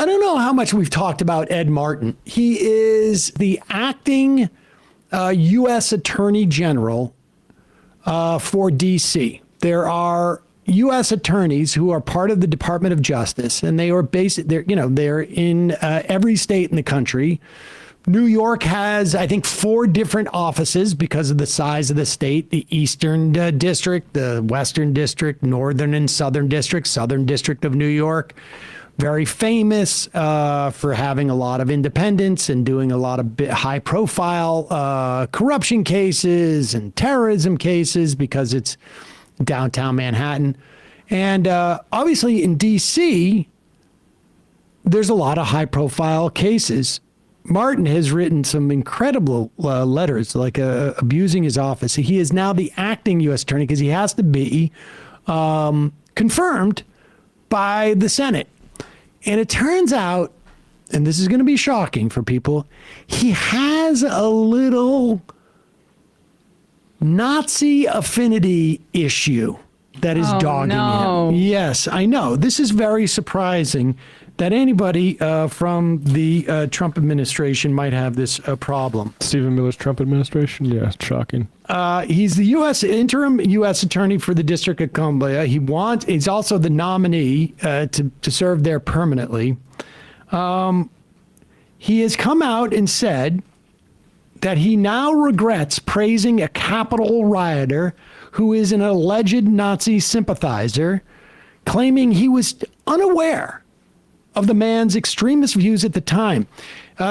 I don't know how much we've talked about Ed Martin. He is the acting U.S. Attorney General for D.C. There are U.S. attorneys who are part of the Department of Justice, and they are they're in every state in the country. New York has, I think, 4 different offices because of the size of the state: the Eastern District, the Western District, Northern and Southern District, Southern District of New York. Very famous for having a lot of independents and doing a lot of high-profile corruption cases and terrorism cases because it's downtown Manhattan. And obviously in D.C., there's a lot of high-profile cases. Martin has written some incredible letters, like abusing his office. He is now the acting U.S. attorney because he has to be confirmed by the Senate. And it turns out, and this is going to be shocking for people, he has a little Nazi affinity issue that is dogging him. Yes, I know. This is very surprising that anybody from the Trump administration might have this problem. Stephen Miller's Trump administration? Yeah, it's shocking. He's the interim U.S. attorney for the District of Columbia. He's also the nominee to serve there permanently. He has come out and said that he now regrets praising a Capitol rioter who is an alleged Nazi sympathizer, claiming he was unaware of the man's extremist views at the time.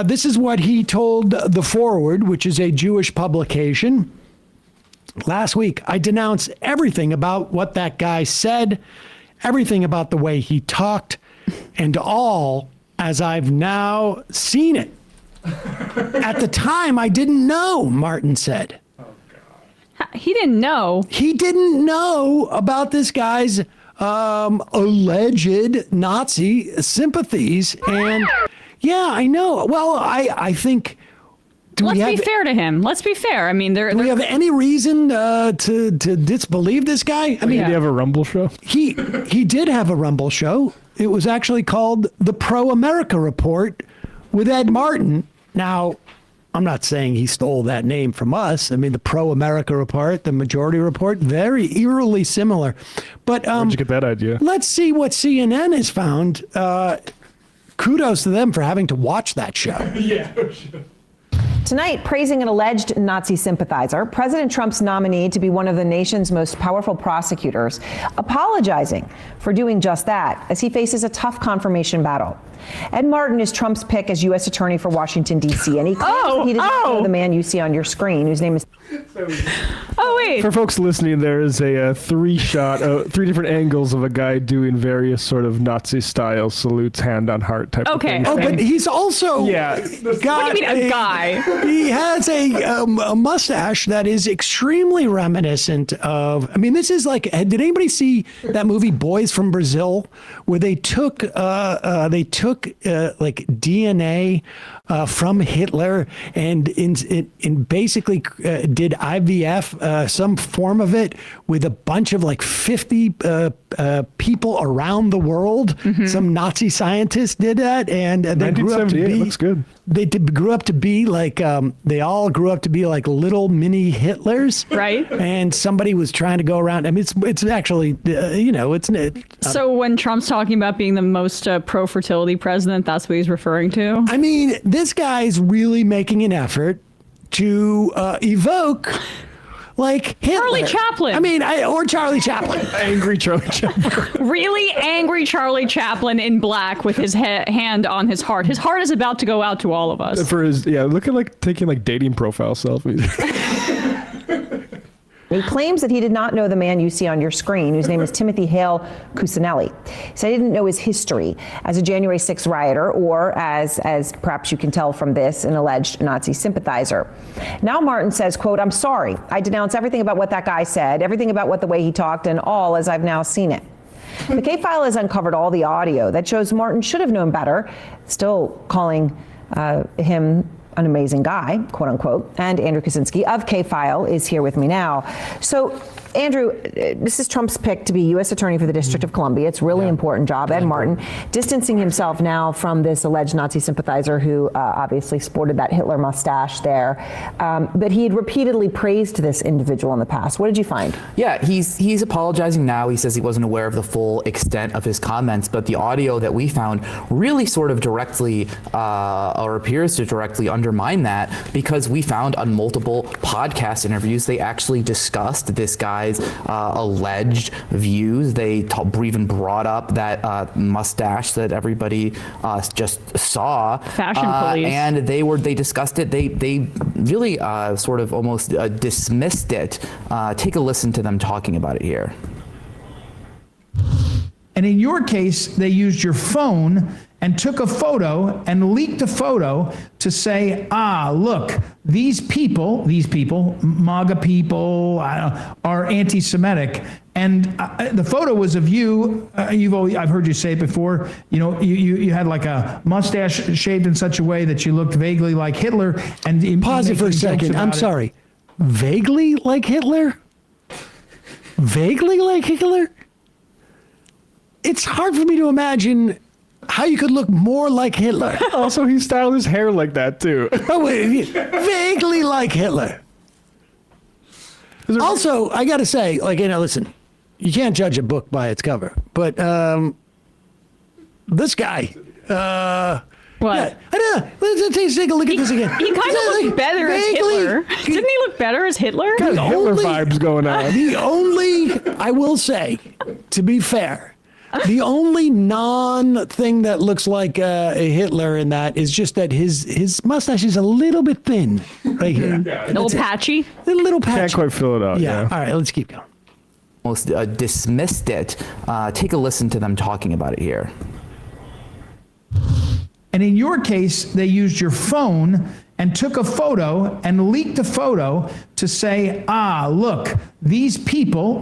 This is what he told The Forward, which is a Jewish publication. Last week, I denounced everything about what that guy said, everything about the way he talked, and all as I've now seen it. At the time, I didn't know, Martin said. Oh, God. He didn't know. He didn't know about this guy's alleged Nazi sympathies. And yeah, I know. Well, I think. Let's be fair to him. Let's be fair. I mean, do we have any reason to disbelieve this guy? I mean, did he have a Rumble show? He did have a Rumble show. It was actually called the Pro America Report with Ed Martin. Now, I'm not saying he stole that name from us. I mean, the Pro America Report, the Majority Report, very eerily similar. But where'd you get that idea? Let's see what CNN has found. Kudos to them for having to watch that show. Yeah. Tonight, praising an alleged Nazi sympathizer, President Trump's nominee to be one of the nation's most powerful prosecutors, apologizing for doing just that as he faces a tough confirmation battle. Ed Martin is Trump's pick as U.S. Attorney for Washington, D.C., and he claims he didn't know the man you see on your screen, whose name is... Oh, wait. For folks listening, there is a three different angles of a guy doing various sort of Nazi style salutes, hand on heart type of thing. Oh, but he's also got... What do you mean, a guy? He has a mustache that is extremely reminiscent of... I mean, this is like... Did anybody see that movie Boys from Brazil, where they took like DNA from Hitler and basically did IVF, some form of it, with a bunch of like 50 people around the world. Mm-hmm. Some Nazi scientists did that, and they grew up to be. Looks good. Grew up to be like they all grew up to be like little mini Hitlers, right? And somebody was trying to go around. I mean, it's actually So when Trump's talking about being the most pro-fertility president, that's what he's referring to? I mean, this guy's really making an effort to evoke like Hitler. Charlie Chaplin. I mean, or Charlie Chaplin. Angry Charlie Chaplin. Really angry Charlie Chaplin in black with his hand on his heart. His heart is about to go out to all of us. For his, looking like taking like dating profile selfies. He claims that he did not know the man you see on your screen, whose name is Timothy Hale Cusinelli. He said he didn't know his history as a January 6th rioter or as perhaps you can tell from this, an alleged Nazi sympathizer. Now Martin says, quote, "I'm sorry. I denounce everything about what that guy said, everything about what the way he talked, and all as I've now seen it." The K-File has uncovered all the audio that shows Martin should have known better, still calling him an amazing guy, quote unquote. And Andrew Kaczynski of K-File is here with me now. So Andrew, this is Trump's pick to be U.S. Attorney for the District of Columbia. It's a really important job. Ed Martin, distancing himself now from this alleged Nazi sympathizer who obviously sported that Hitler mustache there. But he had repeatedly praised this individual in the past. What did you find? Yeah, he's apologizing now. He says he wasn't aware of the full extent of his comments, but the audio that we found really sort of directly or appears to directly undermine that, because we found on multiple podcast interviews they actually discussed this guy's alleged views. They even brought up that mustache that everybody just saw. Fashion police. And they discussed it. They really sort of almost dismissed it. Take a listen to them talking about it here. And in your case, they used your phone and took a photo and leaked a photo to say, look, these people, MAGA people, are anti-Semitic. And the photo was of you. I've heard you say it before. You had like a mustache shaved in such a way that you looked vaguely like Hitler. And Pause it for a second. I'm sorry. Vaguely like Hitler? Vaguely like Hitler? It's hard for me to imagine how you could look more like Hitler. Also, he styled his hair like that, too. Oh, wait, vaguely like Hitler. Also, I got to say, listen, you can't judge a book by its cover, but this guy, What? Yeah, let's take a look at this again. He kind of looked better as Hitler. Didn't he look better as Hitler? Hitler vibes going on. The only, I will say, to be fair, the only non-thing that looks like a Hitler in that is just that his mustache is a little bit thin right here. A little patchy. A little patchy. Can't quite fill it out. Yeah. All right, let's keep going. Almost dismissed it. Take a listen to them talking about it here. And in your case, they used your phone and took a photo and leaked a photo to say, look, these people,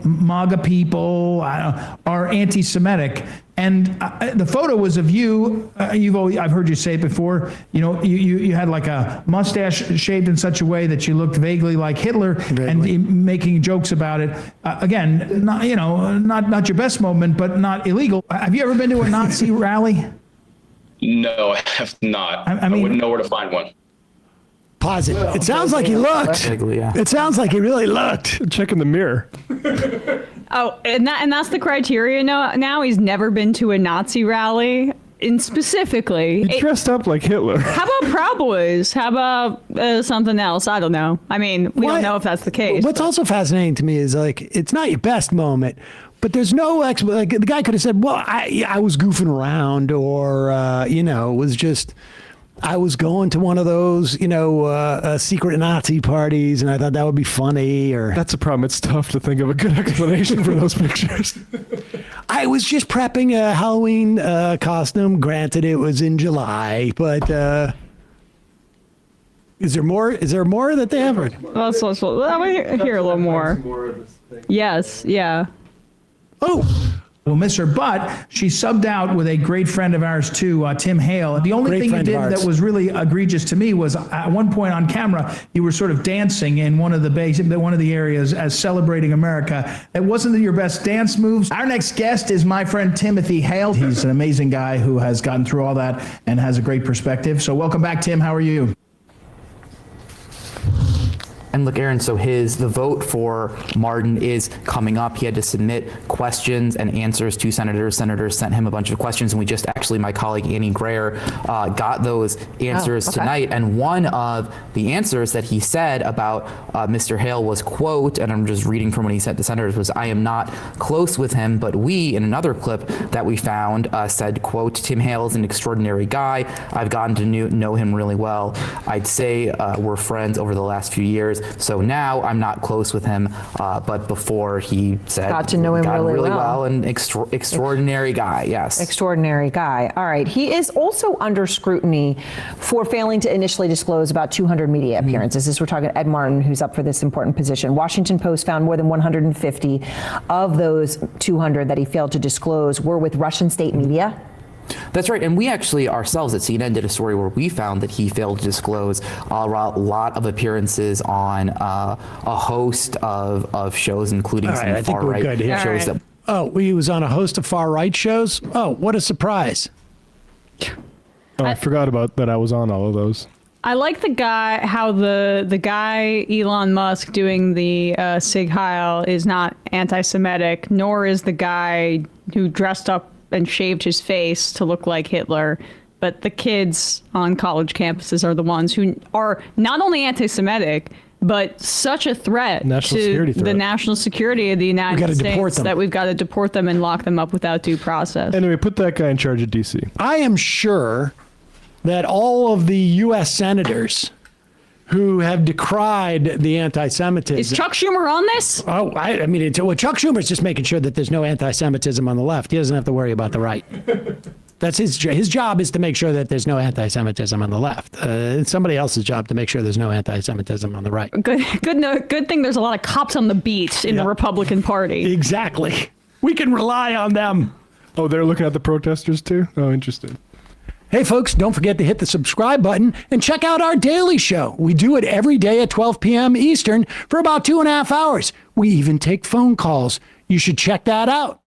MAGA people, are anti-Semitic. And the photo was of you. I've heard you say it before. You had like a mustache shaved in such a way that you looked vaguely like Hitler, and making jokes about it. Again, not your best moment, but not illegal. Have you ever been to a Nazi rally? No, I have not. I wouldn't know where to find one. Pause it. It sounds like he looked. It sounds like he really looked. Check in the mirror. Oh, and that's the criteria now. He's never been to a Nazi rally. And specifically, He dressed up like Hitler. how about Proud Boys? How about something else? I don't know. I mean, we don't know if that's the case. What's also fascinating to me is it's not your best moment, but there's no the guy could have said, well, I was goofing around, or was just, I was going to one of those secret Nazi parties and I thought that would be funny. Or That's a problem. It's tough to think of a good explanation for those pictures. I was just prepping a Halloween costume. Granted, it was in July, but is there more? Is there more that they have? Let's let me hear a little more. Yes. Yeah. Oh. We'll miss her, but she subbed out with a great friend of ours too, Tim Hale. The only thing you did that was really egregious to me was at one point on camera, you were sort of dancing in one of the areas as celebrating America. It wasn't your best dance moves. Our next guest is my friend Timothy Hale. He's an amazing guy who has gotten through all that and has a great perspective. So welcome back, Tim. How are you? And look, Aaron, so the vote for Martin is coming up. He had to submit questions and answers to senators. Senators sent him a bunch of questions, and we just my colleague Annie Grayer got those answers tonight. And one of the answers that he said about Mr. Hale was, quote, and I'm just reading from what he said to senators, was, "I am not close with him, but we," in another clip that we found, said, quote, "Tim Hale is an extraordinary guy. I've gotten to know him really well. I'd say we're friends over the last few years. So now I'm not close with him, but before he said got to know him really well, and extraordinary guy." Yes, extraordinary guy. All right, he is also under scrutiny for failing to initially disclose about 200 media appearances. We're talking Ed Martin, who's up for this important position. Washington Post found more than 150 of those 200 that he failed to disclose were with Russian state media. That's right. And we actually ourselves at CNN did a story where we found that he failed to disclose a lot of appearances on a host of shows, including some I think we're far-right good here. shows. All right. Oh, he was on a host of far-right shows? Oh, what a surprise. Oh, I forgot about that. I was on all of those. I like how the guy Elon Musk doing the Sig Heil is not anti-Semitic, nor is the guy who dressed up and shaved his face to look like Hitler. But the kids on college campuses are the ones who are not only anti-Semitic, but such a threat to the national security of the United States that we've got to deport them and lock them up without due process. Anyway, put that guy in charge of D.C. I am sure that all of the U.S. senators who have decried the anti-Semitism. Is Chuck Schumer on this? Oh, I mean, Chuck Schumer's just making sure that there's no anti-Semitism on the left. He doesn't have to worry about the right. That's his job is to make sure that there's no anti-Semitism on the left. It's somebody else's job to make sure there's no anti-Semitism on the right. Good thing there's a lot of cops on the beat in the Republican Party. Exactly. We can rely on them. Oh, they're looking at the protesters too? Oh, interesting. Hey, folks, don't forget to hit the subscribe button and check out our daily show. We do it every day at 12 p.m. Eastern for about 2.5 hours. We even take phone calls. You should check that out.